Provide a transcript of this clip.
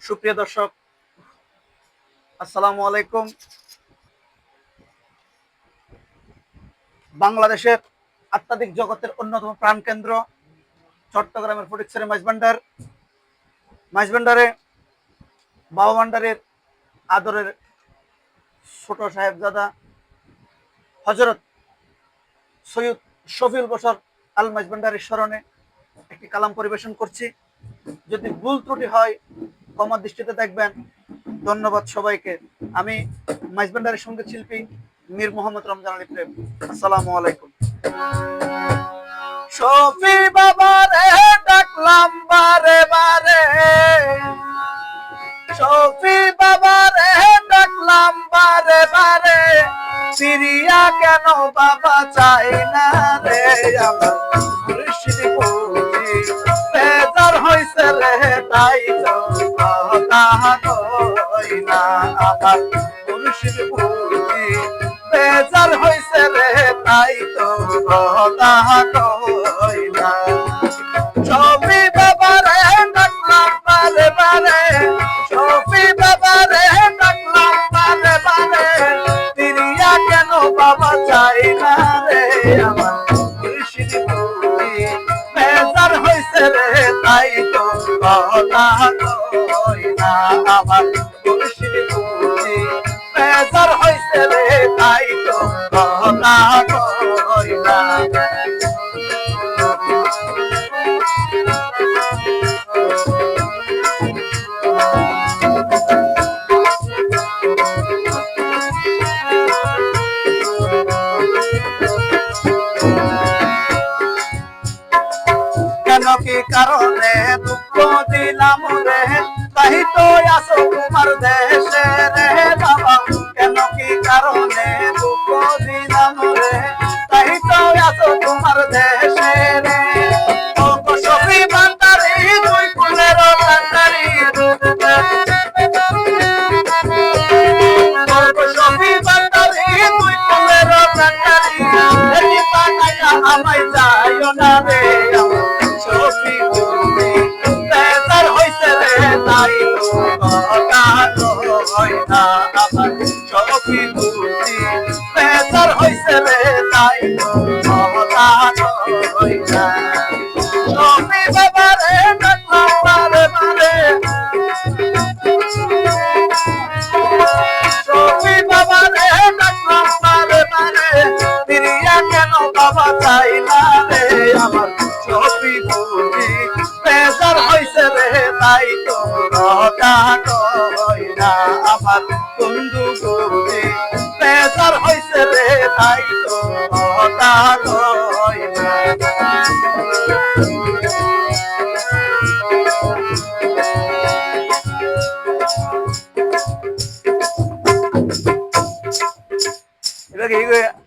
সুপ্রিয় দর্শক, আসসালামু আলাইকুম। বাংলাদেশের আধ্যাত্মিক জগতের অন্যতম প্রাণকেন্দ্র চট্টগ্রামের ফটিকছড়ি মাইজভান্ডারে বাবা ভান্ডারের আদরের ছোট সাহেবজাদা হজরত সৈয়দ শফিউল বশর আল মাইজভান্ডারের স্মরণে একটি কালাম পরিবেশন করছি। যদি ভুল ত্রুটি হয় ক্ষমা দৃষ্টিতে দেখবেন। ধন্যবাদ সবাইকে। আমি মাইজভান্ডারের সঙ্গীত শিল্পী মীর মোহাম্মদ রমজান আলী প্রেম। আসসালামু আলাইকুম। শফি বাবা রে ডাকলাম বারে বারে, শফি বাবা রে ডাকলাম বারে বারে, সিরিয়া কেন বাবা চাই না রে আমার মুর্শিদ বুঝি বেজার হইছে রে, তাই তো কথা কই না আমার মুর্শিদ বুঝি বেজার হইছে রে, তাই তো কথা কই না। শফি বাবা রে ডাকলাম বারে বারে, শফি বাবা রে ডাকলাম বারে বারে, সিরিয়া কেন বাবা চাই না রে আমার মুর্শিদ বুঝি বেজার হইছে রে, তাই তো কথা কই না আমার মুর্শিদ বুঝি বেজার হইছে রে, তাই তো কথা কই না। কেন কি কারণে দুঃখ দিলাম রে, তাই তো আসো তোমার দেশে রে বাবা। কেন কি কারণে দুঃখ দিলাম রে, তাই তো আসো তোমার দেশে রে। ও শফি ভান্ডারি দুই কুলের ভান্ডারি, শফি ভান্ডারি দুই কুলের ভান্ডারি, আমায় যাইও না রে শফি বুঝি বেজার হইছে রে, তাই তো কথা কই না আমার শফি বুঝি বেজার হইছে রে, তাই তো কথা কই না। শফি বাবা রে ডাকলাম বারে বারে, শফি বাবা রে ডাকলাম বারে বারে, সিরিয়া কেন বাবা চাই না রে আমার শফি বুঝি বেজার হইছে রে, তাই তো কথা কই না আমার বন্ধু বুঝি বেজার হইছে রে, তাই তো কথা কই না। এবার